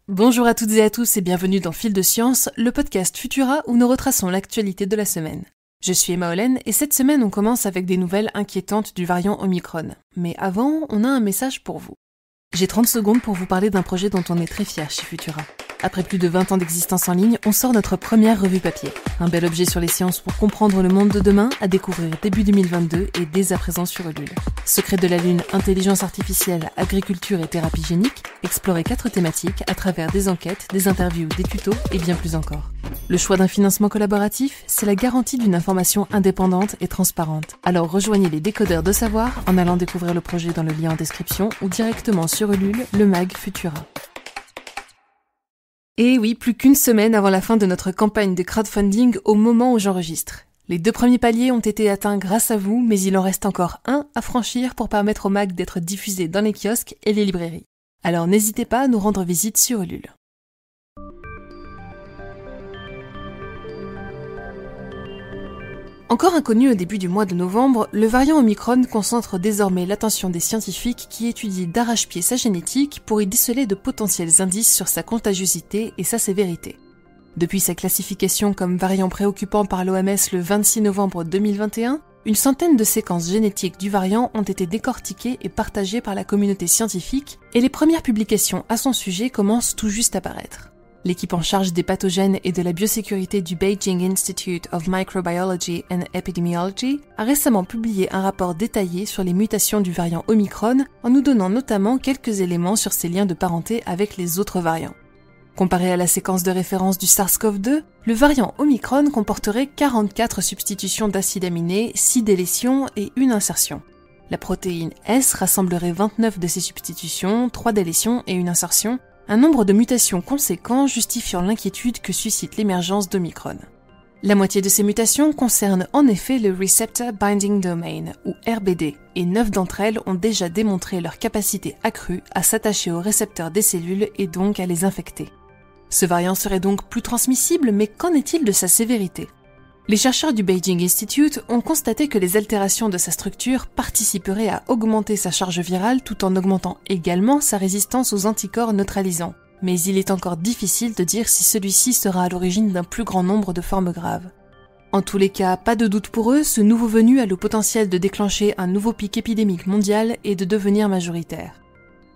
Bonjour à toutes et à tous et bienvenue dans Fil de Science, le podcast Futura où nous retraçons l'actualité de la semaine. Je suis Emma Hollen et cette semaine on commence avec des nouvelles inquiétantes du variant Omicron. Mais avant, on a un message pour vous. J'ai 30 secondes pour vous parler d'un projet dont on est très fiers chez Futura. Après plus de 20 ans d'existence en ligne, on sort notre première revue papier. Un bel objet sur les sciences pour comprendre le monde de demain, à découvrir début 2022 et dès à présent sur Ulule. Secret de la Lune, intelligence artificielle, agriculture et thérapie génique, explorer 4 thématiques à travers des enquêtes, des interviews, des tutos et bien plus encore. Le choix d'un financement collaboratif, c'est la garantie d'une information indépendante et transparente. Alors rejoignez les décodeurs de savoir en allant découvrir le projet dans le lien en description ou directement sur Ulule, le mag Futura. Et oui, plus qu'une semaine avant la fin de notre campagne de crowdfunding au moment où j'enregistre. Les 2 premiers paliers ont été atteints grâce à vous, mais il en reste encore un à franchir pour permettre au mag d'être diffusé dans les kiosques et les librairies. Alors n'hésitez pas à nous rendre visite sur Ulule. Encore inconnu au début du mois de novembre, le variant Omicron concentre désormais l'attention des scientifiques qui étudient d'arrache-pied sa génétique pour y déceler de potentiels indices sur sa contagiosité et sa sévérité. Depuis sa classification comme variant préoccupant par l'OMS le 26 novembre 2021, une centaine de séquences génétiques du variant ont été décortiquées et partagées par la communauté scientifique et les premières publications à son sujet commencent tout juste à paraître. L'équipe en charge des pathogènes et de la biosécurité du Beijing Institute of Microbiology and Epidemiology a récemment publié un rapport détaillé sur les mutations du variant Omicron en nous donnant notamment quelques éléments sur ses liens de parenté avec les autres variants. Comparé à la séquence de référence du SARS-CoV-2, le variant Omicron comporterait 44 substitutions d'acides aminés, 6 délétions et 1 insertion. La protéine S rassemblerait 29 de ces substitutions, 3 délétions et 1 insertion, un nombre de mutations conséquent justifiant l'inquiétude que suscite l'émergence d'Omicron. La moitié de ces mutations concernent en effet le Receptor Binding Domain, ou RBD, et 9 d'entre elles ont déjà démontré leur capacité accrue à s'attacher aux récepteurs des cellules et donc à les infecter. Ce variant serait donc plus transmissible, mais qu'en est-il de sa sévérité ? Les chercheurs du Beijing Institute ont constaté que les altérations de sa structure participeraient à augmenter sa charge virale tout en augmentant également sa résistance aux anticorps neutralisants. Mais il est encore difficile de dire si celui-ci sera à l'origine d'un plus grand nombre de formes graves. En tous les cas, pas de doute pour eux, ce nouveau venu a le potentiel de déclencher un nouveau pic épidémique mondial et de devenir majoritaire.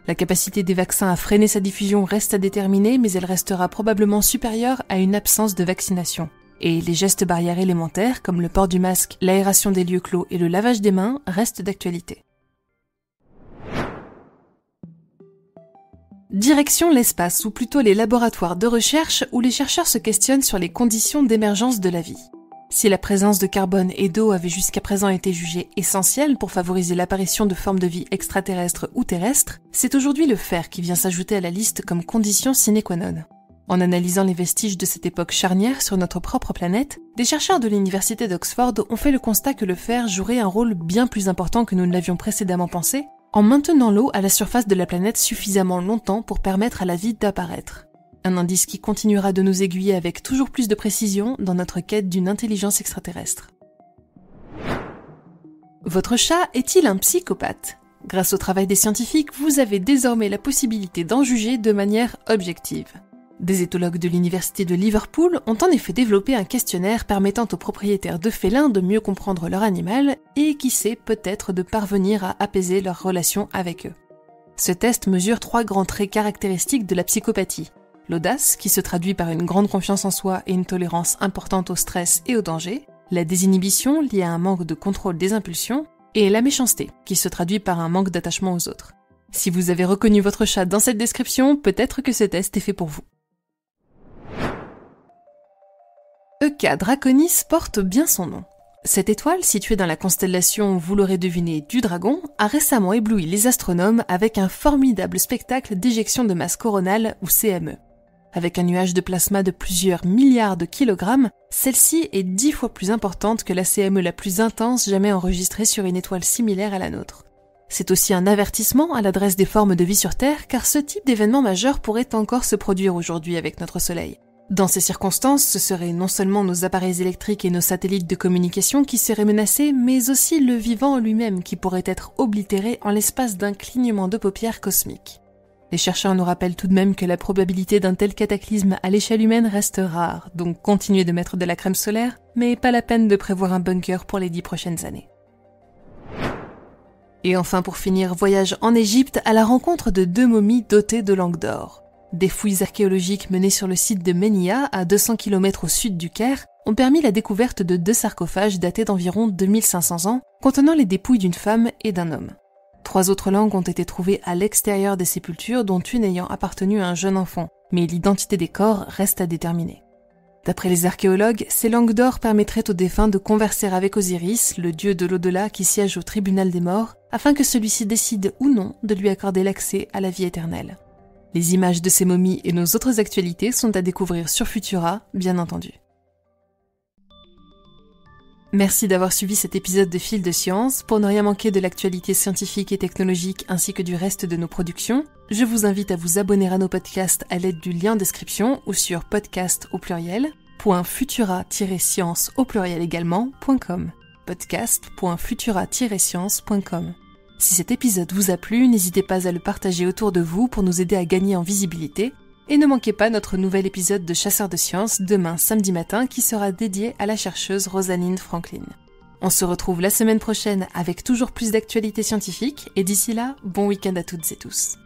La capacité des vaccins à freiner sa diffusion reste à déterminer, mais elle restera probablement supérieure à une absence de vaccination. Et les gestes barrières élémentaires, comme le port du masque, l'aération des lieux clos et le lavage des mains, restent d'actualité. Direction l'espace, ou plutôt les laboratoires de recherche, où les chercheurs se questionnent sur les conditions d'émergence de la vie. Si la présence de carbone et d'eau avait jusqu'à présent été jugée essentielle pour favoriser l'apparition de formes de vie extraterrestres ou terrestres, c'est aujourd'hui le fer qui vient s'ajouter à la liste comme condition sine qua non. En analysant les vestiges de cette époque charnière sur notre propre planète, des chercheurs de l'université d'Oxford ont fait le constat que le fer jouerait un rôle bien plus important que nous ne l'avions précédemment pensé, en maintenant l'eau à la surface de la planète suffisamment longtemps pour permettre à la vie d'apparaître. Un indice qui continuera de nous aiguiller avec toujours plus de précision dans notre quête d'une intelligence extraterrestre. Votre chat est-il un psychopathe ? Grâce au travail des scientifiques, vous avez désormais la possibilité d'en juger de manière objective. Des éthologues de l'université de Liverpool ont en effet développé un questionnaire permettant aux propriétaires de félins de mieux comprendre leur animal et qui sait peut-être de parvenir à apaiser leur relation avec eux. Ce test mesure 3 grands traits caractéristiques de la psychopathie. L'audace, qui se traduit par une grande confiance en soi et une tolérance importante au stress et au danger, la désinhibition liée à un manque de contrôle des impulsions, et la méchanceté, qui se traduit par un manque d'attachement aux autres. Si vous avez reconnu votre chat dans cette description, peut-être que ce test est fait pour vous. Euca Draconis porte bien son nom. Cette étoile, située dans la constellation, vous l'aurez deviné, du Dragon, a récemment ébloui les astronomes avec un formidable spectacle d'éjection de masse coronale, ou CME. Avec un nuage de plasma de plusieurs milliards de kilogrammes, celle-ci est 10 fois plus importante que la CME la plus intense jamais enregistrée sur une étoile similaire à la nôtre. C'est aussi un avertissement à l'adresse des formes de vie sur Terre, car ce type d'événement majeur pourrait encore se produire aujourd'hui avec notre Soleil. Dans ces circonstances, ce seraient non seulement nos appareils électriques et nos satellites de communication qui seraient menacés, mais aussi le vivant lui-même qui pourrait être oblitéré en l'espace d'un clignement de paupières cosmique. Les chercheurs nous rappellent tout de même que la probabilité d'un tel cataclysme à l'échelle humaine reste rare, donc continuez de mettre de la crème solaire, mais pas la peine de prévoir un bunker pour les 10 prochaines années. Et enfin pour finir, voyage en Égypte à la rencontre de 2 momies dotées de langue d'or. Des fouilles archéologiques menées sur le site de Menhia, à 200 km au sud du Caire, ont permis la découverte de 2 sarcophages datés d'environ 2500 ans, contenant les dépouilles d'une femme et d'un homme. 3 autres langues ont été trouvées à l'extérieur des sépultures, dont une ayant appartenu à un jeune enfant, mais l'identité des corps reste à déterminer. D'après les archéologues, ces langues d'or permettraient aux défunts de converser avec Osiris, le dieu de l'au-delà qui siège au tribunal des morts, afin que celui-ci décide ou non de lui accorder l'accès à la vie éternelle. Les images de ces momies et nos autres actualités sont à découvrir sur Futura, bien entendu. Merci d'avoir suivi cet épisode de Fil de Science. Pour ne rien manquer de l'actualité scientifique et technologique ainsi que du reste de nos productions, je vous invite à vous abonner à nos podcasts à l'aide du lien en description ou sur podcast@futura-science également.com. podcast.futura-science.com. Si cet épisode vous a plu, n'hésitez pas à le partager autour de vous pour nous aider à gagner en visibilité. Et ne manquez pas notre nouvel épisode de Chasseurs de Sciences demain samedi matin qui sera dédié à la chercheuse Rosalind Franklin. On se retrouve la semaine prochaine avec toujours plus d'actualités scientifiques et d'ici là, bon week-end à toutes et tous.